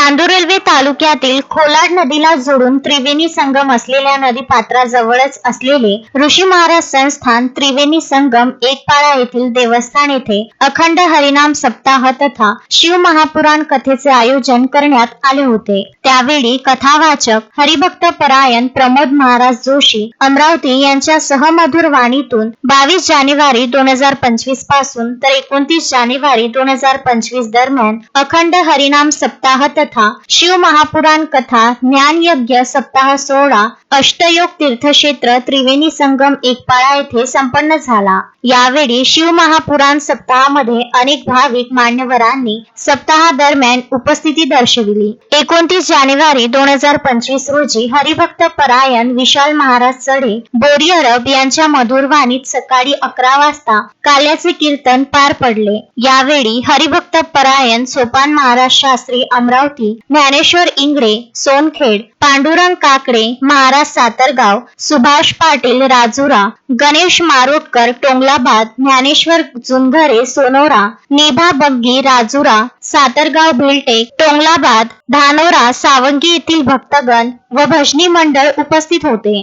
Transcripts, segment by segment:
Chandur railway तालुक्यातील खोलाड नदीला जोडून त्रिवेणी संगम असलेल्या नदीपात्राजवळच असलेले ऋषी महाराज संस्थान त्रिवेणी संगम एकपाळा येथील देवस्थान येथे अखंड हरिनाम सप्ताह तथा शिव महापुराण कथेचे आयोजन करण्यात आले होते। त्यावेळी कथावाचक हरिभक्त परायण प्रमोद महाराज जोशी अमरावती यांच्या सहमधुर वाणीतून 22 जानेवारी 2025 पासून तर 29 जानेवारी 2025 दरम्यान अखंड हरिनाम सप्ताह तथा शिव महापुराण कथा ज्ञान यज्ञ सप्ताह सोहळा अष्टयोग तीर्थक्षेत्र त्रिवेणी संगम एकपाळा येथे संपन्न झाला। यावेळी शिव महापुराण सप्ताहामध्ये अनेक भाविक मान्यवरांनी सप्ताह दरम्यान उपस्थिती दर्शविली। 29 जानेवारी 2025 रोजी हरिभक्त परायण विशाल महाराज चढे बोरी अरब यांच्या मधुर वाणीत सकाळी 11 वाजता काल्याचे कीर्तन पार पडले। यावेळी हरिभक्त परायण सोपान महाराज शास्त्री अमरावती, ज्ञानेश्वर इंगळे सोनखेड, पांडुरंग काकडे महाराज सातरगाव, सुभाष पाटील राजुरा, गणेश मारोटकर टोंगलाबाद, ज्ञानेश्वर जुनघरे सोनोरा, निभा बग्गी राजुरा, सातरगाव भिलटे टोंगलाबाद, धानोरा सावंगी येथील भक्तगण व भजनी मंडळ उपस्थित होते।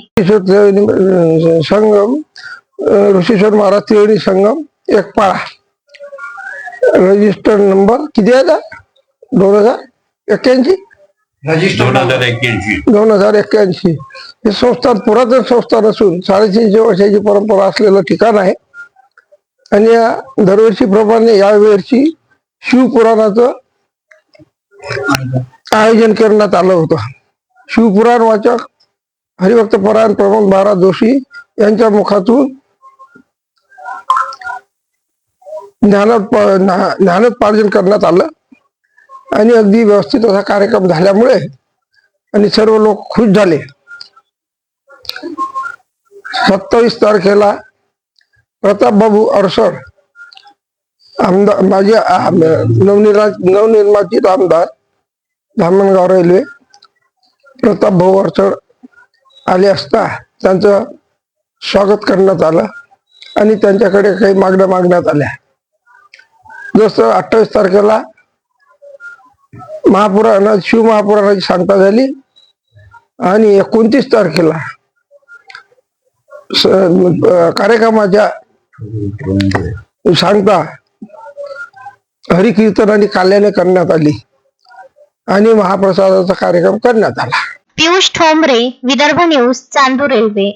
संगम ऋषीश्वर महाराज त्रिवेणी संगम एकपाळा रजिस्टर नंबर किती आहे? 2081 2081 हे संस्थान पुरातन संस्थान असून 350 वर्षाची परंपरा असलेलं ठिकाण आहे आणि या दरवर्षीप्रमाणे यावर्षी शिवपुराणाचं आयोजन करण्यात आलं होतं। शिवपुराण वाचक हरिभक्त परायण प्रमोद महाराज जोशी यांच्या मुखातून ज्ञानोपार्जन करण्यात आलं आणि अगदी व्यवस्थित असा कार्यक्रम झाल्यामुळे आणि सर्व लोक खुश झाले। 27 तारखेला प्रतापबाबू अडसर आमदार माझे नवनिर्वाचित आमदार धामणगाव रेल्वे प्रतापभाऊ अडसर आले असता त्यांचं स्वागत करण्यात आलं आणि त्यांच्याकडे काही मागण्या मागण्यात आल्या। जसं 28 तारखेला महापुराणात शिव महापुराणाची सांगता झाली आणि 29 तारखेला कार्यक्रमाच्या सांगता हरिकीर्तन आणि काल्याने करण्यात आली आणि महाप्रसादाचा कार्यक्रम करण्यात आला। Piyush Thombare, Vidarbha News, Chandur railway.